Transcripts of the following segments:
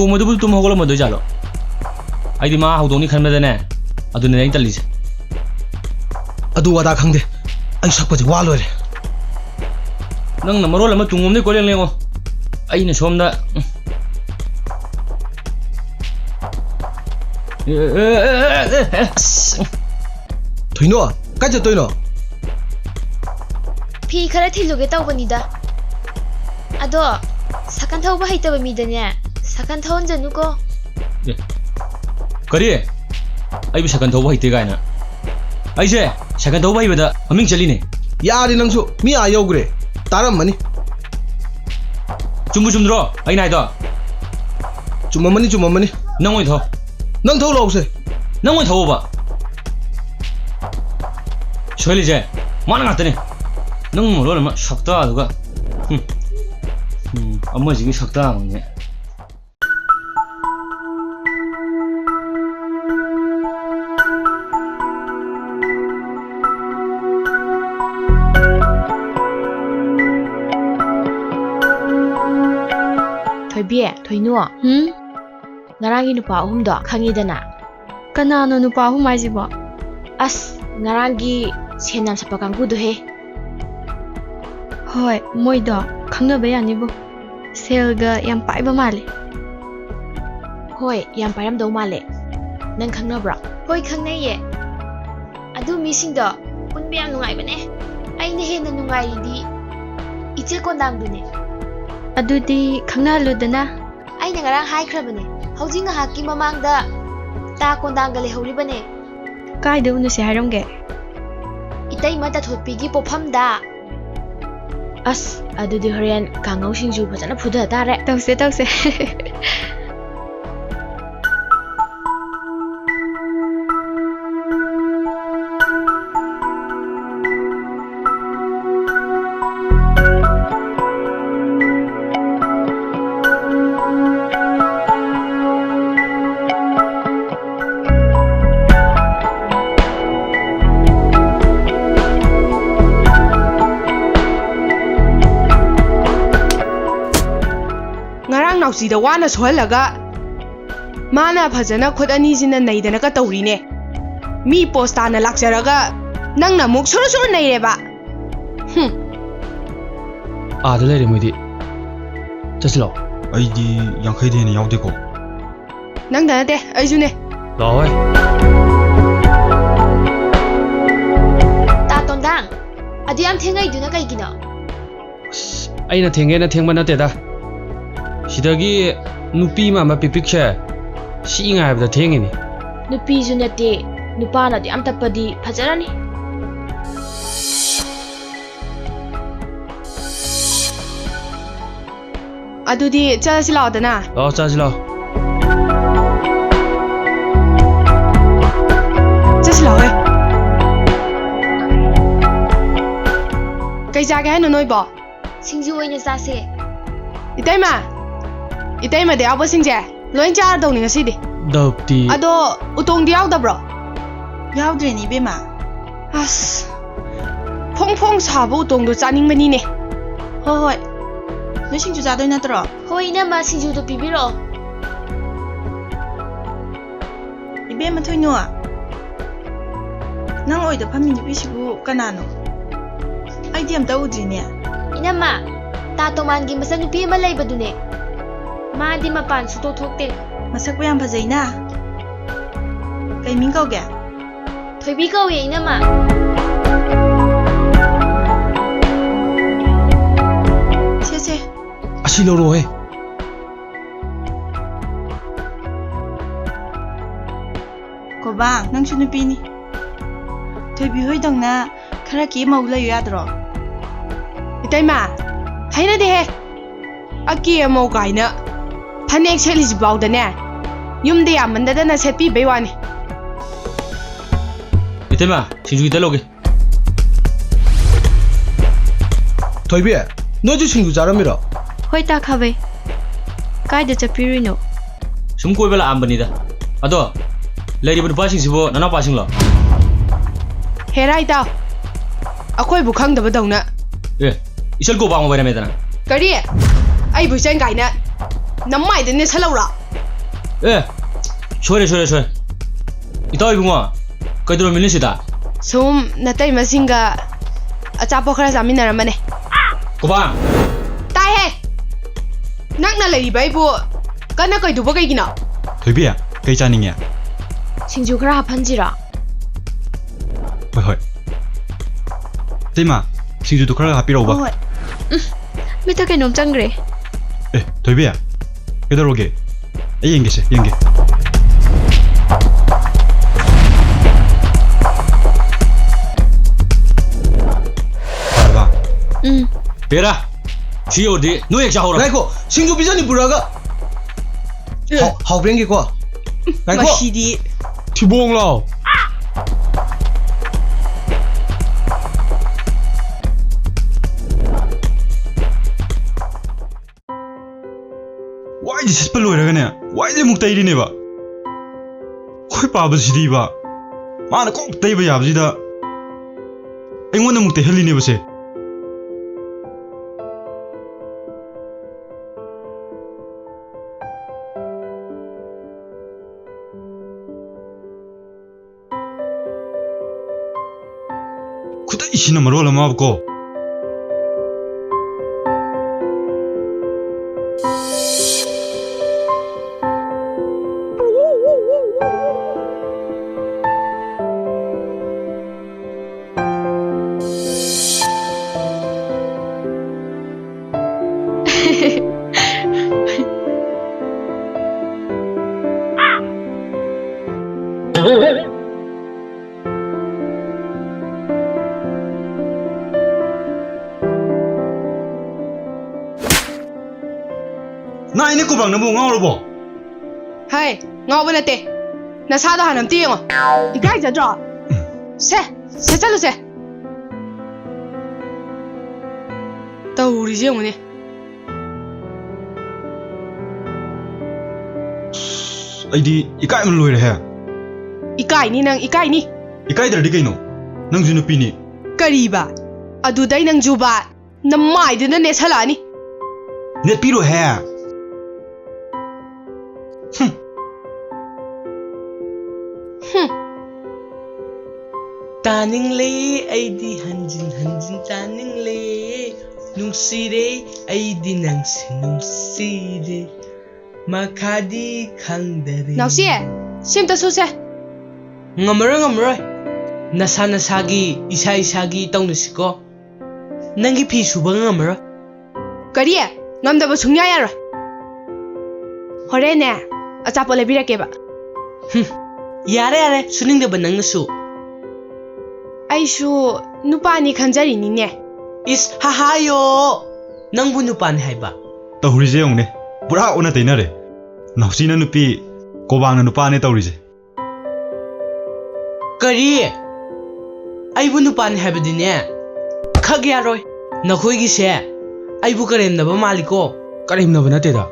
ꯇꯣꯡꯕꯗꯨꯕꯨ ꯇꯨꯝ ꯍꯧꯒꯠꯂꯝꯃꯗꯣꯏꯖꯥꯠꯂꯣ ꯑꯩꯗꯤ ꯃꯥ ꯍꯧꯗꯣꯡꯅꯤ ꯈꯟꯕꯗꯅꯦ ꯑꯗꯨꯅꯦ ꯑꯩꯅ ꯇꯜꯂꯤꯁꯦ ꯑꯗꯨ ꯑꯗꯥ ꯈꯪꯗꯦ ꯑꯩ ꯁꯛꯄꯁꯦ ꯋꯥ ꯂꯣꯏꯔꯦ ꯅꯪꯅ ꯃꯔꯣꯜ ꯑꯃ ꯇꯨꯡꯂꯣꯝꯗꯩ ꯀꯣꯏꯂꯦꯡ ꯂꯦꯡꯉꯣ ꯑꯩꯅ ꯁꯣꯝꯗ ꯊꯣꯏꯅꯣ ꯀꯥꯏ ꯆꯠꯇꯣꯏꯅꯣ ꯐꯤ ꯈꯔ ꯊꯤꯜꯂꯨꯒꯦ ꯇꯧꯕꯅꯤꯗ ꯑꯗꯣ ꯁꯥꯏꯀꯜ ꯊꯧꯕ ꯍꯩꯇꯕ ꯃꯤꯗꯅꯦ ꯁꯥꯏꯀꯜ ꯊꯧꯍꯟꯖꯅꯨꯀꯣ ꯀꯔꯤ ꯑꯩꯕꯨ ꯁꯥꯏꯀꯜ ꯊꯧꯕ ꯍꯩꯇꯦ ꯀꯥꯏꯅ ꯑꯩꯁꯦ ꯁꯥꯏꯀꯜ ꯊꯧꯕ ꯍꯩꯕꯗ ꯃꯃꯤꯡ ꯆꯠꯂꯤꯅꯦ ꯌꯥꯔꯦ ꯅꯪꯁꯨ ꯃꯤ ꯑꯥ ꯌꯧꯈ꯭ꯔꯦ ꯇꯥꯔꯝꯃꯅꯤ ꯆꯨꯝꯕꯨ ꯆꯨꯝꯗ꯭ꯔꯣ ꯑꯩꯅ ꯍꯥꯏꯗꯣ ꯆꯨꯝꯃꯝꯃꯅꯤ ꯅꯪ ꯑꯣꯏ ꯊꯧ ꯅꯪ ꯊꯧ ꯂꯥꯎꯁꯦ ꯅꯪ ꯑꯣꯏ ꯊꯧꯕ ꯁꯣꯏꯂꯤꯁꯦ ꯃꯥꯅ ꯉꯥꯛꯇꯅꯦ ꯅꯪ ꯃꯔꯣꯜ ꯑꯃ ꯁꯛꯇꯥꯗꯨꯒ ꯑꯃꯁꯤꯒꯤ ꯁꯛꯇꯥ ꯑꯃꯅꯦ ꯊꯣꯏꯕꯤ ꯊꯣꯏꯅꯨ ꯉꯔꯥꯡꯒꯤ ꯅꯨꯄꯥ ꯑꯍꯨꯝꯗꯣ ꯈꯪꯉꯤꯗꯅ ꯀꯅꯥꯅꯣ ꯅꯨꯄꯥ ꯑꯍꯨꯝ ꯍꯥꯏꯁꯤꯕꯣ ꯑꯁ ꯉꯔꯥꯡꯒꯤ ꯁꯦꯟ ꯌꯥꯝ ꯁꯠꯄ ꯀꯥꯡꯕꯨꯗꯣꯍꯦ ꯍꯣꯏ ꯃꯣꯏꯗꯣ ꯈꯪꯅꯕ ꯌꯥꯅꯤꯕꯣ ꯁꯦꯜꯒ ꯌꯥꯝ パイꯕ ꯃꯥꯜꯂꯦ ꯍꯣꯏ ꯌꯥꯝ ꯄꯥꯏꯔꯝꯗꯧ ꯃꯥꯜꯂꯦ ꯅꯪ ꯈꯪꯅꯕ꯭ꯔꯣ ꯍꯣꯏ ꯈꯪꯅꯩꯌꯦ ꯑꯗꯨ ꯃꯤꯁꯤꯡꯗꯣ ꯄꯨꯟꯕ ꯌꯥꯝ ꯅꯨꯡꯉꯥꯏꯕꯅꯦ ꯑꯩꯅ ꯍꯦꯟꯅ ꯅꯨꯡꯉꯥꯏꯔꯤꯗꯤ ꯏꯆꯦ ꯀꯣꯟꯗꯥꯡꯗꯨꯅꯦ ꯑꯗꯨꯗꯤ ꯈꯪꯅꯍꯜꯂꯨꯗꯅ ꯑꯩꯅ ꯉꯔꯥꯡ ꯍꯥꯏꯈ꯭ꯔꯕꯅꯦ ꯍꯧꯖꯤꯛ ꯉꯥꯏꯍꯥꯛꯀꯤ ꯃꯃꯥꯡꯗ ꯇꯥ ꯀꯣꯟꯗꯥꯡꯒ ꯂꯩꯍꯧꯔꯤꯕꯅꯦ ꯀꯥꯏꯗ ꯎꯅꯁꯦ ꯍꯥꯏꯔꯝꯒꯦ ꯏꯇꯩꯃ ꯇꯥꯊꯣꯠꯄꯤꯒꯤ ꯄꯣꯠꯐꯝꯗ ꯑꯁ ꯑꯗꯨꯗꯤ ꯍꯣꯔꯦꯟ ꯀꯥꯡꯉꯧ ꯁꯤꯡꯖꯨ ꯐꯖꯅ ꯐꯨꯊ ꯇꯥꯔꯦ ꯇꯧꯁꯦ ꯅꯥꯎꯆꯤꯗ ꯋꯥꯅ ꯁꯣꯍꯜꯂꯒ ꯃꯥꯅ ꯐꯖꯅ ꯈꯨꯠ ꯑꯅꯤꯁꯤꯅ ꯅꯩꯗꯅꯀ ꯇꯧꯔꯤꯅꯦ ꯃꯤ ꯄꯣꯁ ꯇꯥꯅ ꯂꯥꯛꯆꯔꯒ ꯅꯪꯅ ꯑꯃꯨꯛ ꯁꯨꯔꯨ ꯅꯩꯔꯦꯕ ꯑꯥꯗ ꯂꯩꯔꯦ ꯃꯣꯏꯗꯤ ꯆꯠꯁꯤ ꯂꯥꯛꯑꯣ ꯑꯩꯗꯤ 50 ꯍꯦꯟꯅ ꯌꯥꯎꯗꯦꯀꯣ ꯅꯪꯗ ꯅꯠꯇꯦ ꯑꯩꯁꯨꯅꯦ ꯂꯥꯛꯑꯣ ꯇꯥ ꯇꯣꯟꯗꯥꯡ ꯑꯗꯨ ꯌꯥꯝ ꯊꯦꯡꯉꯩꯗꯨꯅ ꯀꯩꯒꯤꯅꯣ ꯑꯩꯅ ꯊꯦꯡꯒꯦꯅ ꯊꯦꯡꯕ ꯅꯠꯇꯦꯗ 시덕이 누피 마마 삐픽쉐 시잉아 하브다 탱이니 누피주 ꯅꯠꯇꯦ 누파나도 ꯌꯥꯝ ꯇꯞꯄꯗꯤ ꯐꯖꯔꯅꯤ ꯑꯗꯨꯗꯤ ꯆꯠꯂꯁꯤ ꯂꯥꯎꯗꯅ ꯆꯠꯁꯤ ꯂꯥꯎ ꯆꯠꯁꯤ ꯂꯥꯎꯍꯦ ꯀꯩ ꯆꯥꯒꯦ ꯍꯥꯏꯅꯣ ꯅꯣꯏꯕꯣ ꯁꯤꯡꯖꯨ ꯑꯣꯏꯅ ꯆꯥꯁꯦ 이때마다 야버싱제 로인 짜르동니 ngasi디 덥디 아도 우동디 야우다브로 야우드레니 베마 아스 퐁퐁 사부 우동도 짜닝만이네 호호이 너 싱주 자도 나더라 ꯍꯣꯏ ꯏꯅꯝꯃ ꯁꯤꯡꯖꯨꯗꯣ ꯄꯤꯕꯤꯔꯛꯑꯣ 이베마 토이노아 ꯅꯪ ꯑꯣꯏꯗ ꯐꯝꯃꯤ ꯅꯨꯄꯤꯁꯤꯕꯨ ꯀꯅꯥꯅꯣ ꯑꯩꯗꯤ ꯑꯝꯇ ꯎꯗ꯭ꯔꯤꯅꯦ ꯏꯅꯝꯃ ꯇꯥ ꯇꯣꯃꯥꯟꯒꯤ ꯃꯆꯥꯅꯨꯄꯤ ꯑꯃ ꯂꯩꯕꯗꯨꯅꯦ 마디 마판 수도 톡대 ꯃꯁꯛꯄꯨ ꯌꯥꯝ ꯐꯖꯩꯅ ꯀꯩ ꯃꯤꯡ ꯀꯧꯒꯦ ꯊꯣꯏꯕꯤ ꯀꯧꯋꯦ ꯏꯅꯝꯃ ꯁꯦ ꯑꯁꯤ ꯂꯧꯔꯣꯍꯦ ꯀꯣꯕꯥꯡ ꯅꯪꯁꯨ ꯅꯨꯄꯤꯅꯤ ꯊꯣꯏꯕꯤ ꯍꯣꯏꯗꯧꯅ ꯈꯔ ꯀꯦꯃꯧ ꯂꯩꯌꯨ ꯌꯥꯗ꯭ꯔꯣ 이때마 하이나데해 아끼 ꯑꯃꯧ 가이나 फनेक सेलिस बाउदने युमदे यामंददना सेटपी बेवानी इतेमा सिंजु इते लोगे थोइबे नोजु सिंजु जारमिरो ꯍꯣꯏ ꯇꯥ ꯈꯥꯕꯩ ꯀꯥꯏꯗ ꯆꯠꯄꯤꯔꯨꯏꯅꯣ ꯁꯨꯝ ꯀꯣꯏꯕ ꯂꯥꯛꯑꯝꯕꯅꯤꯗ ꯑꯗꯣ ꯂꯩꯔꯤꯕ ꯅꯨꯄꯥꯁꯤꯡꯁꯤꯕꯨ ꯅꯅꯥꯎꯄꯥꯁꯤꯡꯂꯣ ꯍꯦꯔꯥꯏꯇꯥ ꯑꯩꯈꯣꯏꯕꯨ ꯈꯪꯗꯕꯗꯧꯅ ꯏꯆꯜ ꯀꯣꯕꯥꯡ ꯑꯣꯏꯔꯝꯃꯦꯗꯅ ꯀꯔꯤ ꯑꯩꯕꯨ ꯏꯆꯟ ꯀꯥꯏꯅ ꯅꯝꯃꯥꯏꯗ ꯅꯦꯠꯁꯜꯂꯧꯔꯥ ꯑꯦ ꯁꯣꯏꯔꯦ ꯁꯣꯏꯔꯦ ꯁꯣꯏꯔꯦ ꯏꯇꯥꯎ ꯏꯕꯨꯡꯉꯣ ꯀꯩꯗꯧꯔꯝꯃꯤꯅꯣ ꯁꯤꯗ ꯁꯨꯝ ꯅꯇꯩ ꯃꯁꯤꯡꯒ ꯑꯆꯥꯄꯣꯠ ꯈꯔ ꯆꯥꯃꯤꯟꯅꯔꯝꯕꯅꯦ ꯀꯣꯕꯥꯡ ꯇꯥꯏꯍꯦ ꯅꯛꯅ ꯂꯩꯔꯤꯕ ꯑꯩꯕꯨ ꯀꯟꯅ ꯀꯩꯗꯧꯕ ꯀꯩꯒꯤꯅꯣ ꯊꯣꯏꯕꯤ ꯀꯩ ꯆꯥꯅꯤꯡꯉꯦ ꯁꯤꯡꯖꯨ ꯈꯔ ꯍꯥꯞꯍꯟꯁꯤꯔꯣ ꯍꯣꯏ ꯍꯣꯏ ꯇꯩꯃ ꯁꯤꯡꯖꯨꯗꯣ ꯈꯔ ꯍꯥꯞꯄꯤꯔꯛꯎꯕ ꯍꯣꯏ ꯃꯤꯠꯇ ꯀꯩꯅꯣꯝ ꯆꯪꯈ꯭ꯔꯦ ꯑꯦ ꯊꯣꯏꯕꯤ ꯀꯩꯗꯧꯔꯒꯦ ꯑꯩ ꯌꯦꯡꯒꯦꯁꯦ ꯌꯦꯡꯒꯦ ꯐꯔꯕ ꯄꯦꯔꯥ ꯁꯤ ꯌꯧꯔꯗꯤ ꯅꯣꯏ ꯍꯦꯛ ꯆꯥꯍꯧꯔꯣ ꯉꯥꯏꯈꯣ ꯁꯤꯡꯖꯨ ꯄꯤꯖꯅꯤ ꯄꯨꯔꯛꯑꯒ ꯍꯥꯎꯕ꯭ꯔꯦꯡꯒꯦꯀꯣ ꯉꯥꯏꯈꯣ ꯃꯁꯤꯗꯤ ꯊꯤꯕꯣꯡ ꯂꯥꯎ ꯋꯥꯏꯗꯤ ꯁꯤꯠꯄ ꯂꯣꯏꯔꯒꯅꯦ ꯋꯥꯏꯗꯤ ꯑꯃꯨꯛ ꯇꯩꯔꯤꯅꯦꯕ ꯈꯣꯏ ꯄꯥꯕꯁꯤꯗꯤꯕ ꯃꯥꯅ ꯀꯣꯛ ꯇꯩꯕ ꯌꯥꯕꯁꯤꯗ ꯑꯩꯉꯣꯟꯗ ꯑꯃꯨꯛ ꯇꯩꯍꯜꯂꯤꯅꯦꯕꯁꯦ ꯈꯨꯇꯩꯁꯤꯅ ꯃꯔꯣꯜ ꯑꯃꯕꯀꯣ 나이네 꼬박 너무 ngawrbo ꯍꯥꯏ ꯉꯥꯎꯕ ꯅꯠꯇꯦ ꯅꯁꯥꯗꯣ ꯍꯥꯟꯅ ꯑꯝꯇ ꯌꯦꯡꯉꯣ ꯏꯀꯥꯏꯖꯗ꯭ꯔꯣ ꯁꯦ ꯆꯠꯂꯨꯁꯦ ꯇꯧꯔꯤꯁꯦ ꯌꯦꯡꯉꯨꯅꯦ ꯑꯩꯗꯤ ꯏꯀꯥꯏꯕꯅ ꯂꯣꯏꯔꯦꯍꯦ ꯏꯀꯥꯏꯅꯤ ꯅꯪ ꯏꯀꯥꯏꯅꯤ ꯏꯀꯥꯏꯗ꯭ꯔꯗꯤ ꯀꯩꯅꯣ ꯅꯪꯁꯨ ꯅꯨꯄꯤꯅꯤ ꯀꯔꯤꯕ ꯑꯗꯨꯗꯩ ꯅꯪꯖꯨꯕ ꯅꯃꯥꯏꯗꯨꯅ ꯅꯦꯠꯁꯜꯂꯛꯑꯅꯤ ꯅꯦꯠꯄꯤꯔꯣꯍꯦ ꯇꯥꯅꯤꯡꯂꯦ ꯑꯩꯗꯤ ꯍꯟꯖꯤꯟ ꯍꯟꯖꯤꯟ ꯇꯥꯅꯤꯡꯂꯦ ꯅꯨꯡꯁꯤꯔꯦ ꯑꯩꯗꯤ ꯅꯪꯁꯦ ꯅꯨꯡꯁꯤꯔꯦ ꯃꯈꯥꯗꯤ ꯈꯪꯗꯔꯦ ꯅꯥꯎꯁꯤ ꯁꯤꯝꯇ ꯁꯨꯁꯦ ꯉꯝꯃꯔꯣꯏ ꯅꯁꯥ ꯅꯁꯥꯒꯤ ꯏꯁꯥ ꯏꯁꯥꯒꯤ ꯇꯧꯅꯁꯤꯀꯣ ꯅꯪꯒꯤ ꯐꯤ ꯁꯨꯕ ꯉꯝꯃꯔꯣꯏ ꯀꯔꯤ ꯉꯝꯗꯕ ꯁꯨꯡꯌꯥ ꯌꯥꯔꯣꯏ ꯍꯣꯔꯦꯟꯅꯦ ꯑꯆꯥꯄꯣꯠ ꯂꯩꯕꯤꯔꯛꯀꯦꯕ ꯌꯥꯔꯦ ꯁꯨꯅꯤꯡꯗꯕ ꯅꯪꯅꯁꯨ ꯑꯩꯁꯨ ꯅꯨꯄꯥꯅꯤ ꯈꯟꯖꯔꯤꯅꯤꯅꯦ 이스 하하요 ꯅꯪꯕꯨ ꯅꯨꯄꯥꯅꯤ ꯍꯥꯏꯕ ꯇꯧꯔꯤꯁꯦ ꯌꯦꯡꯉꯨꯅꯦ ꯄꯨꯔꯥ ꯑꯣꯟꯅ ꯇꯩꯅꯔꯦ ꯅꯥꯎꯁꯤꯅ ꯅꯨꯄꯤ ꯀꯣꯕꯥꯡꯅ ꯅꯨꯄꯥꯅꯦ ꯇꯧꯔꯤꯁꯦ ꯀꯔꯤ ꯑꯩꯕꯨ ꯅꯨꯄꯥꯅꯤ ꯍꯥꯏꯕꯗꯤꯅꯦ ꯈꯛ ꯌꯥꯔꯣꯏ ꯅꯈꯣꯏꯒꯤꯁꯦ ꯑꯩꯕꯨ ꯀꯔꯦꯝꯅꯕ ꯃꯥꯜꯂꯤꯀꯣ ꯀꯔꯤꯝꯅꯕ ꯅꯠꯇꯦꯗ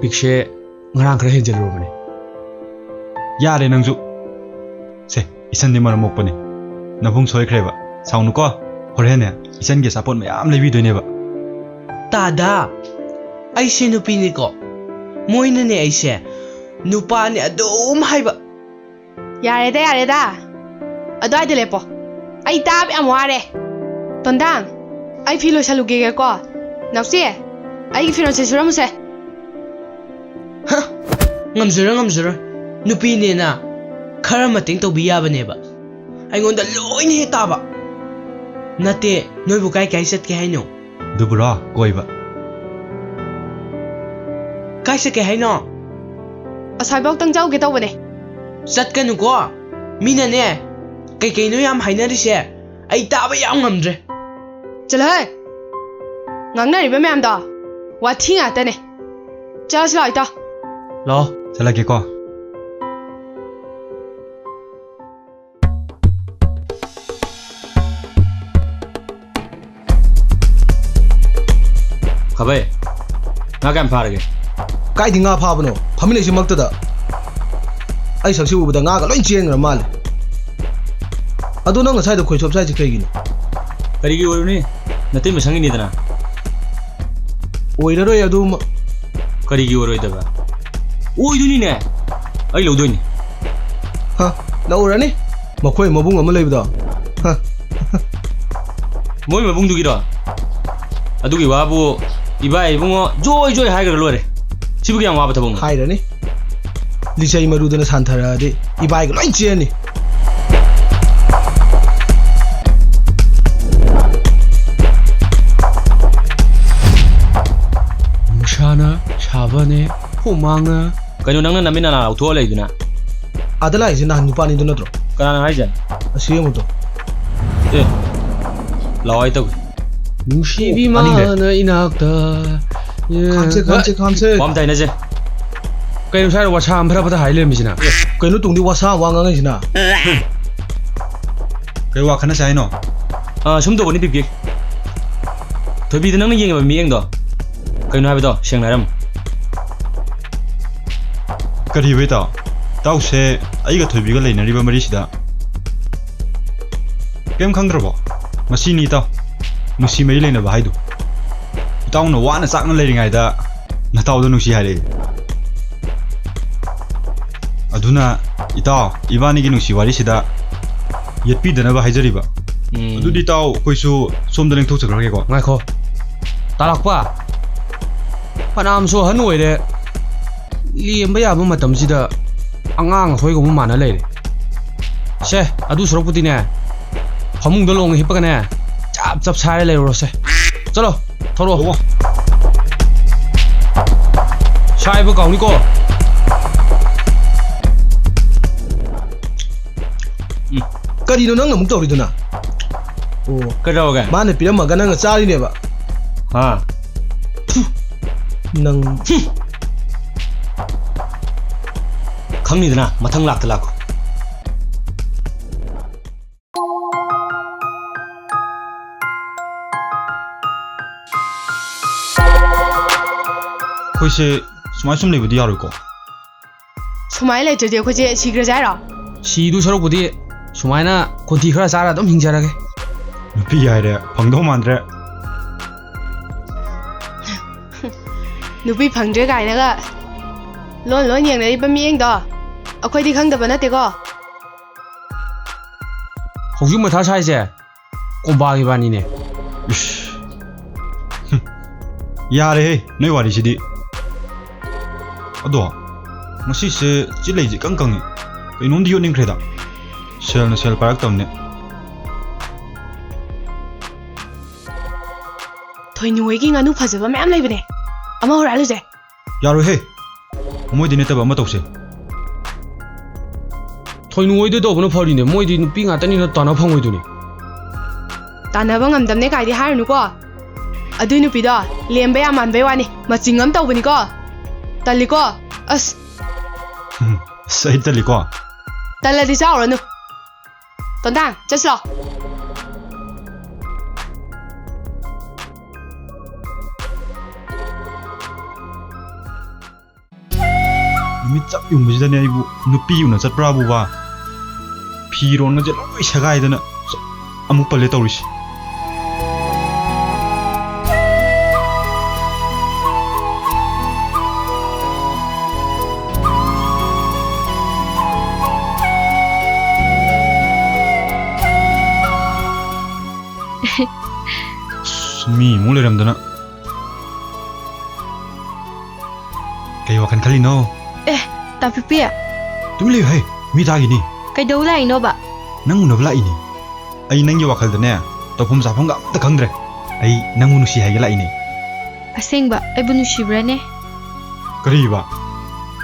ꯄꯤꯛꯁꯦ ꯉꯔꯥꯡ ꯈꯔ ꯍꯦꯟꯖꯜꯂꯨꯔꯕꯅꯦ ꯌꯥꯔꯦ ꯅꯪꯁꯨ ꯁꯦ ꯏꯆꯟꯗꯤ ꯃꯔꯝ ꯃꯣꯛꯄꯅꯦ ꯅꯕꯨꯡ ꯁꯣꯏꯈ꯭ꯔꯦꯕ ꯁꯥꯎꯅꯨꯀꯣ ꯍꯣꯔꯦꯟꯅꯦ ꯏꯆꯟꯒꯤ ꯑꯆꯥꯄꯣꯠ ꯃꯌꯥꯝ ꯂꯩꯕꯤꯗꯣꯏꯅꯦꯕ ꯇꯥꯗꯥ ꯑꯩꯁꯦ ꯅꯨꯄꯤꯅꯤꯀꯣ ꯃꯣꯏꯅꯅꯦ ꯑꯩꯁꯦ ꯅꯨꯄꯥꯅꯤ ꯑꯗꯨꯝ ꯍꯥꯏꯕ ꯌꯥꯔꯦꯗ ꯑꯗꯨꯋꯥꯏꯗ ꯂꯦꯞꯄꯣ ꯑꯩ ꯇꯥꯕ ꯌꯥꯝ ꯋꯥꯔꯦ ꯇꯣꯟꯗꯥꯡ ꯑꯩ ꯐꯤ ꯂꯣꯏꯁꯜꯂꯨꯒꯦꯀꯣ ꯅꯥꯎꯁꯤ ꯑꯩꯒꯤ ꯐꯤꯔꯣꯟꯁꯦ ꯁꯨꯔꯝꯃꯨꯁꯦ ꯉꯝꯖꯔꯣꯏ ꯅꯨꯄꯤꯅꯦꯅ ꯈꯔ ꯃꯇꯦꯡ ꯇꯧꯕꯤ ꯌꯥꯕꯅꯦꯕ ꯑꯩꯉꯣꯟꯗ ꯂꯣꯏꯅ ꯍꯦꯛ ꯇꯥꯕ ꯅꯠꯇꯦ ꯅꯣꯏꯕꯨ ꯀꯥꯏ ꯆꯠꯀꯦ ꯍꯥꯏꯅꯣ ꯗꯨꯕꯨꯔꯣ ꯀꯣꯏꯕ ꯀꯥꯏ ꯆꯠꯀꯦ ꯍꯥꯏꯅꯣ ꯑꯁ꯭ꯋꯥꯏꯐꯥꯎꯇꯪ ꯆꯧꯒꯦ ꯇꯧꯕꯅꯦ ꯆꯠꯀꯅꯨꯀꯣ ꯃꯤꯅꯅꯦ ꯀꯩꯀꯩꯅꯣ ꯌꯥꯝ ꯍꯥꯏꯅꯔꯤꯁꯦ ꯑꯩ ꯇꯥꯕ ꯌꯥꯝ ꯉꯝꯗ꯭ꯔꯦ ꯆꯠꯂꯍꯦ ꯉꯥꯡꯅꯔꯤꯕ ꯃꯌꯥꯝꯗꯣ ꯋꯥꯊꯤ ꯉꯥꯛꯇꯅꯦ ꯆꯠꯂꯁꯤ ꯂꯥꯛꯑꯣ ꯏꯇꯥꯎ ꯂꯥꯛꯑꯣ ꯆꯠꯂꯒꯦꯀꯣ ꯈꯕꯩ ꯉꯥ ꯀꯌꯥꯝ ꯐꯥꯔꯒꯦ ꯀꯥꯏꯗꯤ ꯉꯥ ꯐꯥꯕꯅꯣ ꯐꯝꯃꯤꯟꯅꯩꯁꯤꯃꯛꯇꯗ ꯑꯩ ꯁꯛꯁꯤ ꯎꯕꯗ ꯉꯥꯒ ꯂꯣꯏ ꯆꯦꯟꯈ꯭ꯔ ꯃꯥꯜꯂꯦ ꯑꯗꯣ ꯅꯪ ꯉꯁꯥꯏꯗ ꯈꯣꯏꯆꯣꯞ ꯆꯥꯏꯁꯤ ꯀꯩꯒꯤꯅꯣ ꯀꯔꯤꯒꯤ ꯑꯣꯏꯔꯨꯅꯤ ꯅꯇꯩ ꯃꯁꯪꯒꯤꯅꯤꯗꯅ ꯑꯣꯏꯔꯔꯣꯏ ꯑꯗꯨꯃ ꯀꯔꯤꯒꯤ ꯑꯣꯏꯔꯣꯏꯗꯕ ꯑꯣꯏꯗꯣꯏꯅꯤꯅꯦ ꯑꯩ ꯂꯧꯗꯣꯏꯅꯤ ꯍ ꯂꯧꯔꯅꯤ ꯃꯈꯣꯏ ꯃꯕꯨꯡ ꯑꯃ ꯂꯩꯕꯗꯣ ꯍ ꯃꯣꯏ ꯃꯕꯨꯡꯗꯨꯒꯤꯔꯣ ꯑꯗꯨꯒꯤ ꯋꯥꯕꯨ ꯏꯕꯥꯏ ꯏꯕꯨꯡꯉꯣ ꯖꯣꯏ ꯖꯣꯏ ꯍꯥꯏꯈ꯭ꯔ ꯂꯣꯏꯔꯦ ꯁꯤꯕꯨ ꯀꯌꯥꯝ ꯋꯥꯕ ꯊꯕꯛꯅꯣ ꯍꯥꯏꯔꯅꯤ ꯂꯤꯆꯩ ꯃꯔꯨꯗꯅ ꯁꯥꯟꯊꯔꯛꯑꯗꯤ ꯏꯕꯥꯏꯒ ꯂꯣꯏ ꯆꯦꯟꯅꯤ ꯅꯨꯡꯁꯥꯅ ꯁꯥꯕꯅꯦ ꯍꯨꯃꯥꯡꯅ ꯀꯩꯅꯣ ꯅꯪꯅ ꯅꯃꯤꯠ ꯅꯅꯥ ꯂꯥꯎꯊꯣꯛꯑ ꯂꯩꯗꯨꯅ ꯑꯥꯗ ꯂꯥꯛꯏꯁꯦ ꯅꯍꯥꯟ ꯅꯨꯄꯥꯅꯤꯗꯨ ꯅꯠꯇ꯭ꯔꯣ ꯀꯅꯥꯅ ꯍꯥꯏꯁꯦ ꯑꯁꯤ ꯑꯃꯗꯣ ꯑꯦ ꯂꯥꯛꯑꯣ ꯑꯩ ꯇꯧꯒꯦ ꯅꯨꯡꯁꯤꯕꯤ ꯇꯥꯅꯤꯡꯗꯦ. ꯃꯥꯅ ꯏꯅꯥꯛꯇ ꯈꯥꯝꯁꯦ ꯋꯥꯝ ꯇꯥꯏꯅꯁꯦ ꯀꯩꯅꯣ ꯁ꯭ꯋꯥꯏꯗ ꯋꯥꯁꯥ ꯑꯃ ꯐꯠ ꯍꯥꯏ ꯂꯩꯔꯝꯃꯤꯁꯤꯅ ꯀꯩꯅꯣ ꯇꯨꯡꯗꯤ ꯋꯥꯁꯥ ꯋꯥ ꯉꯥꯡꯉꯤꯁꯤꯅ ꯀꯩ ꯋꯥ ꯈꯟꯅꯁꯦ ꯍꯥꯏꯅꯣ ꯁꯨꯝ ꯇꯧꯕꯅꯤ ꯄꯤꯞꯀꯤ ꯊꯣꯏꯕꯤꯗ ꯅꯪꯅ ꯌꯦꯡꯉꯤꯕ ꯃꯤꯠꯌꯦꯡꯗꯣ ꯀꯩꯅꯣ ꯍꯥꯏꯕꯗꯣ ꯁꯦꯡꯅ ꯍꯥꯏꯔꯝꯃꯨ ꯀꯔꯤꯕ ꯏꯇꯥꯎ ꯏꯇꯥꯎꯁꯦ ꯑꯩꯒ ꯊꯣꯏꯕꯤꯒ ꯂꯩꯅꯔꯤꯕ ꯃꯔꯤꯁꯤꯗ ꯀꯩꯝ ꯈꯪꯗ꯭ꯔꯕꯣ ꯃꯁꯤꯅꯤ ꯏꯇꯥꯎ ꯅꯨꯡꯁꯤ ꯃꯔꯤ ꯂꯩꯅꯕ ꯍꯥꯏꯗꯨ ꯏꯇꯥꯎꯅ ꯋꯥꯅ ꯆꯥꯛꯅ ꯂꯩꯔꯤꯉꯩꯗ ꯅꯇꯥꯎꯗ ꯅꯨꯡꯁꯤ ꯍꯥꯏꯔꯛꯏ ꯑꯗꯨꯅ ꯏꯇꯥꯎ ꯏꯕꯥꯅꯤꯒꯤ ꯅꯨꯡꯁꯤ ꯋꯥꯔꯤꯁꯤꯗ ꯌꯦꯠꯄꯤꯗꯅꯕ ꯍꯥꯏꯖꯔꯤꯕ ꯑꯗꯨꯗꯤ ꯏꯇꯥꯎ ꯑꯩꯈꯣꯏꯁꯨ ꯁꯣꯝꯗ ꯂꯦꯡꯊꯣꯛꯆꯈ꯭ꯔꯒꯦꯀꯣ ꯉꯥꯏꯈꯣ ꯇꯥꯔꯛꯄ ꯐꯅꯌꯥꯝꯁꯨ ꯑꯍꯟ ꯑꯣꯏꯔꯦ ꯂꯦꯝꯕ ꯌꯥꯕ ꯃꯇꯝꯁꯤꯗ ꯑꯉꯥꯡ ꯑꯩꯈꯣꯏꯒꯨꯝꯕ ꯃꯥꯟꯅ ꯂꯩꯔꯦ ꯁꯦ ꯑꯗꯨ ꯁꯨꯔꯛꯄꯨꯗꯤꯅꯦ ꯐꯃꯨꯡꯗ ꯂꯣꯡꯅ ꯍꯤꯞꯄꯒꯅꯦ ꯆꯞ ꯆꯞ ꯁꯥꯏꯔ ꯂꯩꯔꯨꯔꯁꯦ ꯆꯠꯂꯣ ꯊꯧꯔꯛꯑꯣ ꯁꯥꯏꯕ ꯀꯥꯎꯅꯤꯀꯣ ꯀꯔꯤꯅꯣ ꯅꯪꯅ ꯑꯃꯨꯛ ꯇꯧꯔꯤꯗꯨꯅ ꯑꯣ ꯀꯩꯗꯧꯔꯒꯦ ꯃꯥꯅ ꯄꯤꯔꯝꯃꯒ ꯅꯪꯅ ꯆꯥꯔꯤꯅꯦꯕ ꯍꯥ ꯅꯪ ꯈꯪꯅꯤꯗꯅ ꯃꯊꯪ ꯂꯥꯛꯇ ꯂꯥꯛꯀꯣ ꯑꯩꯈꯣꯏꯁꯦ ꯁꯨꯃꯥꯏ ꯁꯨꯝ ꯂꯩꯕꯗꯤ ꯌꯥꯔꯣꯏꯀꯣ ꯁꯨꯃꯥꯏꯅ ꯂꯩꯇ꯭ꯔꯗꯤ ꯑꯩꯈꯣꯏꯁꯦ ꯁꯤꯈ꯭ꯔꯁꯦ ꯍꯥꯏꯔꯣ ꯁꯤꯗꯨ ꯁꯔꯨꯛꯄꯨꯗꯤ ꯁꯨꯃꯥꯏꯅ ꯈꯣꯟꯊꯤ ꯈꯔ ꯆꯥꯔ ꯑꯗꯨꯝ ꯍꯤꯡꯖꯔꯒꯦ ꯅꯨꯄꯤ ꯍꯥꯏꯔꯦ ꯐꯪꯗꯧ ꯃꯥꯟꯗ꯭ꯔꯦ ꯅꯨꯄꯤ ꯐꯪꯗ꯭ꯔꯦ ꯀꯥꯏꯅꯒ ꯂꯣꯟ ꯂꯣꯟ ꯌꯦꯡꯅꯔꯤꯕ ꯃꯤꯠꯌꯦꯡꯗꯣ ꯑꯩꯈꯣꯏꯗꯤ ꯈꯪꯗꯕ ꯅꯠꯇꯦꯀꯣ ꯍꯧꯖꯤꯛ ꯃꯊꯥ ꯁꯥꯏꯁꯦ ꯀꯣꯝꯕꯥꯒꯤ ꯕꯥꯅꯤꯅꯦ ꯌꯥꯔꯦꯍꯦ ꯅꯣꯏ ꯋꯥꯔꯤꯁꯤꯗꯤ ꯑꯗꯣ ꯉꯁꯤꯁꯦ ꯆꯤꯠꯂꯩꯁꯦ ꯏꯀꯪ ꯀꯪꯉꯤ ꯀꯩꯅꯣꯝꯗꯤ ꯌꯣꯠꯅꯤꯡꯈ꯭ꯔꯦꯗ ꯁꯦꯜꯅ ꯁꯦꯜ ꯄꯥꯏꯔꯛꯇꯕꯅꯦ ꯊꯣꯏꯅꯨ ꯍꯣꯏꯒꯤ ꯉꯥꯅꯨ ꯐꯖꯕ ꯃꯌꯥꯝ ꯂꯩꯕꯅꯦ ꯑꯃ ꯍꯨꯔꯥꯜꯂꯨꯁꯦ ꯌꯥꯔꯣꯏꯍꯦ ꯃꯣꯏꯗꯤ ꯅꯠꯇꯕ ꯑꯃ ꯇꯧꯁꯦ ꯊꯣꯏꯅꯨ ꯍꯣꯏꯗ ꯇꯧꯕꯅ ꯐꯔꯤꯅꯦ ꯃꯣꯏꯗꯤ ꯅꯨꯄꯤ ꯉꯥꯛꯇꯅꯤꯅ ꯇꯥꯟꯅ ꯐꯪꯉꯣꯏꯗꯨꯅꯤ ꯇꯥꯟꯅꯕ ꯉꯝꯗꯕꯅꯦ ꯀꯥꯏꯗꯤ ꯍꯥꯏꯔꯨꯅꯨꯀꯣ ꯑꯗꯨꯏ ꯅꯨꯄꯤꯗꯣ ꯂꯦꯝꯕ ꯌꯥꯝ ꯃꯥꯟꯕꯩ ꯋꯥꯅꯤ ꯃꯆꯤꯡ ꯑꯃ ꯇꯧꯕꯅꯤꯀꯣ ꯇꯜꯂꯤꯀꯣ ꯑꯁ ꯑꯁ ꯑꯩ ꯇꯜꯂꯤꯀꯣ ꯇꯜꯂꯗꯤ ꯆꯥꯎꯔꯅꯨ ꯇꯣꯟꯗꯥꯡ ꯆꯠꯁꯤ ꯂꯥꯛꯑꯣ ꯅꯨꯃꯤꯠ ꯆꯞ ꯌꯨꯡꯕꯁꯤꯗꯅꯦ ꯑꯩꯕꯨ ꯅꯨꯄꯤ ꯎꯅ ꯆꯠꯄ꯭ꯔꯥꯕꯨꯕ ꯐꯤꯔꯣꯟꯒꯁꯦ ꯂꯣꯏ ꯁꯦꯒꯥꯏꯗꯅ ꯑꯃꯨꯛ ꯄꯜꯂꯦ ꯇꯧꯔꯤꯁꯤ ꯃꯤ ꯑꯃꯨꯛ ꯂꯩꯔꯝꯗꯅ ꯀꯩ ꯋꯥꯈꯜ ꯈꯜꯂꯤꯅꯣ ꯇꯥꯄꯤꯄꯤ ꯇꯨꯃꯤꯟ ꯂꯩꯌꯨ ꯍꯦ ꯃꯤ ꯇꯥꯈꯤꯅꯤ ꯀꯩꯗꯧ ꯂꯥꯛꯏꯅꯣꯕ ꯅꯪ ꯎꯅꯕ ꯂꯥꯛꯏꯅꯤ ꯑꯩ ꯅꯪꯒꯤ ꯋꯥꯈꯜꯗꯅꯦ ꯇꯧꯐꯝ ꯆꯥꯐꯝꯒ ꯑꯝꯇ ꯈꯪꯗ꯭ꯔꯦ ꯑꯩ ꯅꯪꯕꯨ ꯅꯨꯡꯁꯤ ꯍꯥꯏꯒꯦ ꯂꯥꯛꯏꯅꯤ ꯑꯁꯦꯡꯕ ꯑꯩꯕꯨ ꯅꯨꯡꯁꯤꯕ꯭ꯔꯥꯅꯦ ꯀꯔꯤꯕ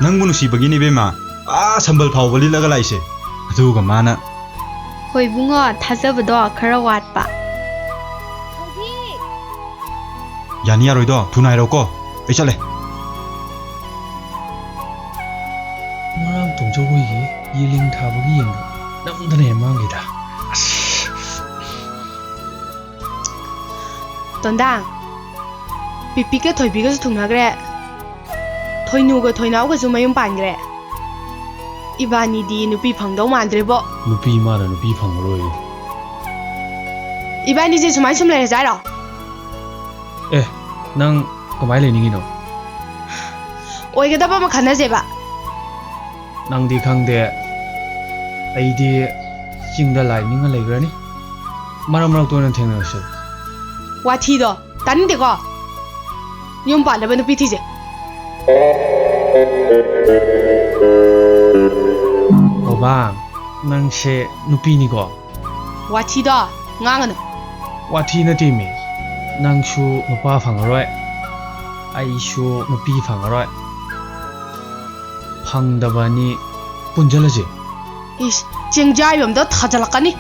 ꯅꯪꯕꯨ ꯅꯨꯡꯁꯤꯕꯒꯤꯅꯤ ꯏꯕꯦꯝꯃ ꯁꯝꯕꯜ ꯐꯥꯎꯕ ꯂꯤꯠꯂꯒ ꯂꯥꯛꯏꯁꯦ ꯑꯗꯨꯒ ꯃꯥꯅ ꯍꯣꯏ ꯏꯕꯨꯡꯉꯣ ꯊꯥꯖꯕꯗꯣ ꯈꯔ ꯋꯥꯠꯄ ꯌꯥꯅꯤ ꯌꯥꯔꯣꯏꯗꯣ ꯊꯨꯅ ꯍꯥꯏꯔꯛꯎꯀꯣ ꯑꯩ ꯆꯠꯂꯦ ꯉꯔꯥꯡ ꯇꯣꯡꯖꯧ ꯍꯣꯏꯒꯤ ꯌꯦꯂꯤꯡ ꯊꯥꯕꯒꯤ ꯌꯦꯡꯗꯣ ꯅꯝꯗꯅ ꯍꯦꯛ ꯃꯥꯡꯈꯤꯗ ꯇꯣꯟꯗꯥꯡ ꯄꯤꯄꯤꯒ ꯊꯣꯏꯕꯤꯒꯁꯨ ꯊꯨꯡꯅꯈ꯭ꯔꯦ ꯊꯣꯏꯅꯨꯒ ꯊꯣꯏꯅꯥꯎꯒꯁꯨ ꯃꯌꯨꯝ ꯄꯥꯟꯈ꯭ꯔꯦ ꯏꯕꯥꯅꯤꯗꯤ ꯅꯨꯄꯤ ꯐꯪꯗꯧ ꯃꯥꯟꯗ꯭ꯔꯦꯕꯣ ꯅꯨꯄꯤ ꯃꯥꯅ ꯅꯨꯄꯤ ꯐꯪꯉꯔꯣꯏ ꯏꯕꯥꯅꯤꯁꯦ ꯁꯨꯃꯥꯏꯅ ꯁꯨꯝ ꯂꯩꯔꯁꯦ ꯍꯥꯏꯔꯣ ꯑꯦ ꯅꯪ ꯀꯃꯥꯏꯅ ꯂꯩꯅꯤꯡꯉꯤꯅꯣ ꯑꯣꯏꯒꯗꯕ ꯑꯃ ꯈꯟꯅꯁꯦꯕ ꯅꯪꯗꯤ ꯈꯪꯗꯦ ꯑꯩꯗꯤ ꯆꯤꯡꯗ ꯂꯥꯏ ꯅꯤꯡꯉ ꯂꯩꯈ꯭ꯔꯅꯤ ꯃꯔꯛ ꯃꯔꯛꯇ ꯑꯣꯏꯅ ꯊꯦꯡꯅꯔꯁꯦ ꯋꯥꯊꯤꯗꯣ ꯇꯥꯅꯤꯡꯗꯦꯀꯣ ꯌꯨꯝ ꯄꯥꯟꯅꯕ ꯅꯨꯄꯤ ꯊꯤꯖꯦ ꯀꯣꯕꯥꯡ ꯅꯪꯁꯦ ꯅꯨꯄꯤꯅꯤꯀꯣ ꯋꯥꯊꯤꯗꯣ ꯉꯥꯡꯒꯅꯨ ꯋꯥꯊꯤ ꯅꯠꯇꯦꯃꯤ ꯅꯪꯁꯨ ꯅꯨꯄꯥ ꯐꯪꯉꯔꯣꯏ ꯑꯩꯁꯨ ꯅꯨꯄꯤ ꯐꯪꯉꯔꯣꯏ ꯐꯪꯗꯕꯅꯤ ꯄꯨꯟꯖꯜꯂꯁꯦ 이씨, 쟁자이염도 타잘라까니?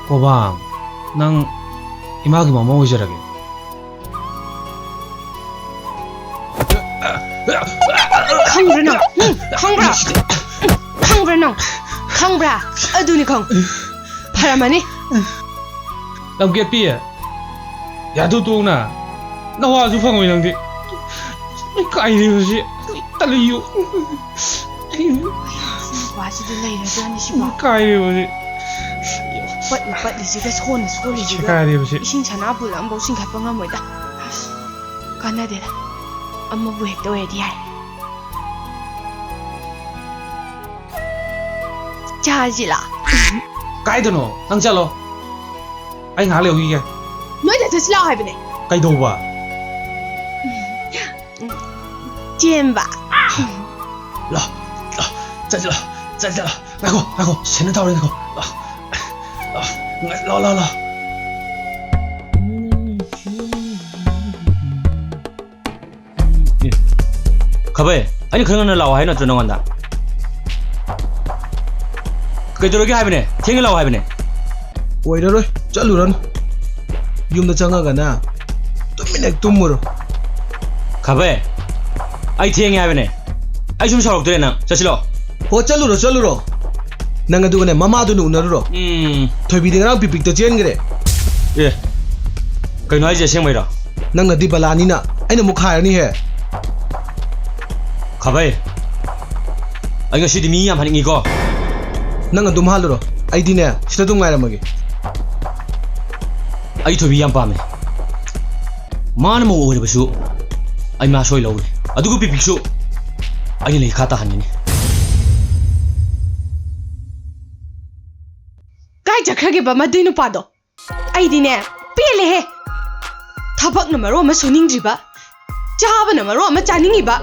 꼬방 난 이마기 뭐 먹으시라게 강브라낭, 강브라, 강브라낭, 강브라, 어두니 강, 바라마니? lamket pi ya tu tu na na wa su phang oi nang di kai ri si ta li yu 와시도 내려더니 시바. kai ri ပတ်리지가 손에 소리지가. kai ri si 이신차나 불안 보신 가방아 뭐다. 간나데라. 엄마 부핵도 해야 자지라. kai tu no nang cha lo ai nga liu yi ke 너희들 드시라 하이브네. kai do ba 잼바. la za za za za na ko chen na dao le ko la 가베 아니 그런 날 나와 해나 저는 간다 그저렇게 하면은 쟁일 나와 하면은 ꯑꯣꯏꯔꯔꯣꯏ ꯆꯠꯂꯨꯔꯅꯨ ꯌꯨꯝꯗ ꯆꯪꯉꯒꯅ ꯇꯨꯃꯤꯟꯅ ꯇꯨꯝꯃꯨꯔꯣ 가베 아이 쟁이 하면은 아이 좀 서럽더래 나 자실어 ꯍꯣ ꯆꯠꯂꯨꯔꯣ ꯅꯪ ꯑꯗꯨꯒꯅꯦ ꯃꯃꯥꯗꯨꯅ ꯎꯅꯔꯨꯔꯣ ꯊꯣꯏꯕꯤꯗꯤ ꯉꯔꯥꯡ ꯄꯤꯄꯤꯛꯇ ꯆꯦꯟꯈ꯭ꯔꯦ 예 그ꯩꯅꯣ ꯍꯥꯏꯁꯦ ꯑꯁꯦꯡꯕꯩꯔꯣ ꯅꯪꯅꯗꯤ ꯕꯂꯥꯅꯤꯅ ꯑꯩꯅ ꯑꯃꯨꯛ ꯈꯥꯏꯔꯅꯤꯍꯦ 가베 아이 ꯉꯁꯤꯗꯤ ꯃꯤ ꯌꯥꯝ ꯍꯟꯅꯤꯡꯉꯤꯀꯣ ꯅꯪ ꯑꯗꯨꯝ ꯍꯥꯜꯂꯨꯔꯣ ꯑꯩꯗꯤꯅꯦ ꯁꯤꯗ ꯑꯗꯨꯝ ꯉꯥꯏꯔꯝꯃꯒꯦ ꯑꯩ ꯊꯣꯏꯕꯤ ꯌꯥꯝ ꯄꯥꯝꯃꯦ ꯃꯥꯅ ꯃꯧ ꯑꯣꯏꯔꯕꯁꯨ ꯑꯩ ꯃꯥ ꯁꯣꯏ ꯂꯧꯔꯦ ꯑꯗꯨꯒ ꯄꯤꯄꯤꯛꯁꯨ ꯑꯩꯅ ꯂꯩꯈꯥ ꯇꯥꯍꯟꯒꯅꯤ ꯀꯥꯏ ꯆꯠꯈ꯭ꯔꯒꯦꯕ ꯃꯗꯨꯏ ꯅꯨꯄꯥꯗꯣ ꯑꯩꯗꯤꯅꯦ ꯄꯦꯜꯂꯦꯍꯦ ꯊꯕꯛꯅ ꯃꯔꯣ ꯑꯃ ꯁꯨꯅꯤꯡꯗ꯭ꯔꯤꯕ ꯆꯥꯕꯅ ꯃꯔꯣ ꯑꯃ ꯆꯥꯅꯤꯡꯉꯤꯕ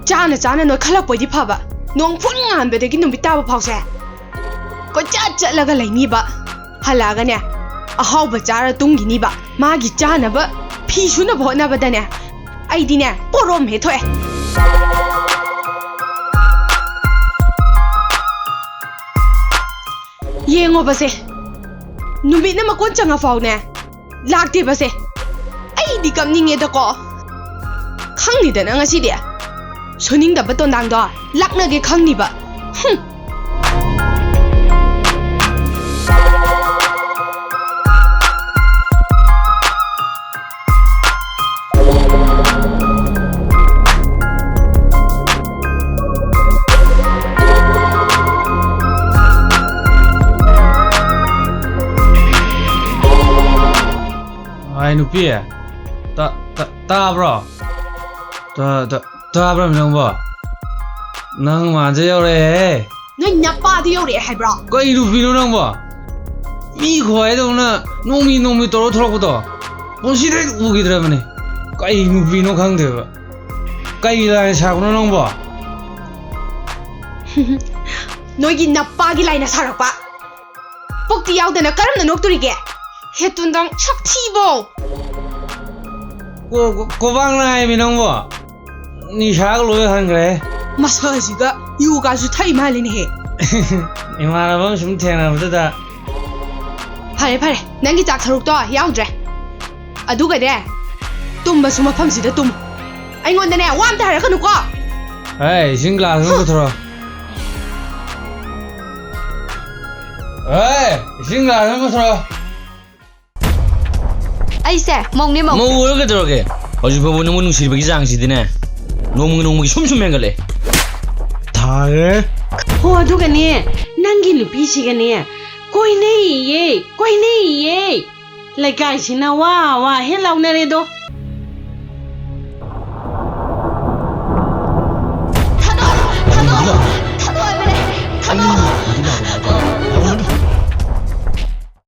ꯆꯥꯅ ꯅꯣꯏꯈꯠꯂꯛꯄꯗꯤ ꯐꯕ ꯅꯣꯡ ꯐꯨꯟ ꯉꯥꯟꯕꯗꯒꯤ ꯅꯨꯃꯤꯠ ꯇꯥꯕ ꯐꯥꯎꯁꯦ ꯀꯣꯏꯆꯠ ꯆꯠꯂꯒ ꯂꯩꯅꯤꯕ ꯍꯜꯂꯛꯑꯒꯅꯦ ꯑꯍꯥꯎꯕ ꯆꯥꯔ ꯇꯨꯝꯈꯤꯅꯤꯕ ꯃꯥꯒꯤ ꯆꯥꯅꯕ ꯐꯤ ꯁꯨꯅꯕ ꯍꯣꯠꯅꯕꯗꯅꯦ ꯑꯩꯗꯤꯅꯦ ꯄꯣꯔꯣꯝ ꯍꯦꯊꯣꯛꯑꯦ ꯌꯦꯡꯉꯣꯕꯁꯦ ꯅꯨꯃꯤꯠꯅ ꯃꯀꯣꯟ ꯆꯪꯉꯐꯥꯎꯅꯦ ꯂꯥꯛꯇꯦꯕꯁꯦ ꯑꯩꯗꯤ ꯀꯞꯅꯤꯡꯉꯦꯗꯀꯣ ꯈꯪꯅꯤꯗꯅ ꯉꯁꯤꯗꯤ ꯁꯨꯅꯤꯡꯗꯕ ꯇꯣꯟꯗꯥꯡꯗꯣ ꯂꯥꯛꯅꯒꯦ ꯈꯪꯅꯤꯕ 아이 누피 따브라 따브라 명보 능 맞아 요래 ꯅꯣꯏ ꯅꯄꯥꯗꯤ ꯌꯧꯔꯛꯑꯦ ꯍꯥꯏꯕ꯭ꯔꯣ ꯀꯩ ꯅꯨꯄꯤꯅꯣ ꯅꯪꯕꯣ ꯃꯤ ꯈ꯭ꯋꯥꯏꯗꯧꯅ ꯅꯣꯡꯃꯤ ꯇꯧꯔ ꯊꯣꯛꯂꯛꯄꯗꯣ ꯄꯨꯟꯁꯤꯗ ꯎꯈꯤꯗ꯭ꯔꯕꯅꯤ ꯀꯩ ꯅꯨꯄꯤꯅꯣ ꯈꯪꯗꯦꯕ ꯀꯩ ꯂꯥꯏꯅ ꯁꯥꯕꯅꯣ ꯅꯪꯕꯣ ꯅꯣꯏꯒꯤ ꯅꯄꯥꯒꯤ ꯂꯥꯏꯅ ꯁꯥꯔꯛꯄ ꯄꯣꯛꯇꯤ ꯌꯥꯎꯗꯅ ꯀꯔꯝꯅ ꯅꯣꯛꯇꯣꯔꯤꯒꯦ ꯍꯦꯇꯨꯟꯗꯪ ꯁꯛꯊꯤꯕꯣ 꼬박나 ꯍꯥꯏꯃꯤ ꯅꯪꯕꯣ ꯅꯤꯁꯥꯒ ꯂꯣꯏ ꯍꯟꯈ꯭ꯔꯦ ꯃꯁꯛꯁꯤꯒ ꯌꯨꯒꯥꯁꯨ ꯊꯛꯏ ꯃꯥꯜꯂꯤꯅꯦꯍꯦ 이만한 번 좀 태어나보다 ꯐꯔꯦ ꯅꯪꯒꯤ ꯆꯥꯛ ꯁꯔꯨꯛꯇꯣ ꯌꯥꯎꯗ꯭ꯔꯦ ꯑꯗꯨꯒꯅꯦ ꯇꯨꯝꯕꯁꯨ ꯃꯐꯝꯁꯤꯗ ꯇꯨꯝꯃꯨ ꯑꯩꯉꯣꯟꯗꯅꯦ ꯋꯥ ꯑꯝꯇ ꯍꯥꯏꯔꯛꯀꯅꯨꯀꯣ 에이 신 글라스 좀 들어 에이 신 글라스 좀 들어 ꯑꯩꯁꯦ ꯃꯧꯅꯦ ꯃꯧ 뭐 이렇게 들어게 어제 보는 거 눈시리기 장시드네 노무기 숨숨 맹글래 ꯊꯥꯔꯦ ꯍꯣ ꯑꯗꯨꯒꯅꯦ ꯅꯪꯒꯤ ꯅꯨꯄꯤꯁꯤꯒꯅꯦ ꯀꯣꯏꯅꯩꯌꯦ ꯂꯩꯀꯥꯏꯁꯤꯅ ꯋꯥ ꯍꯦꯛ ꯂꯥꯎꯅꯔꯦꯗꯣ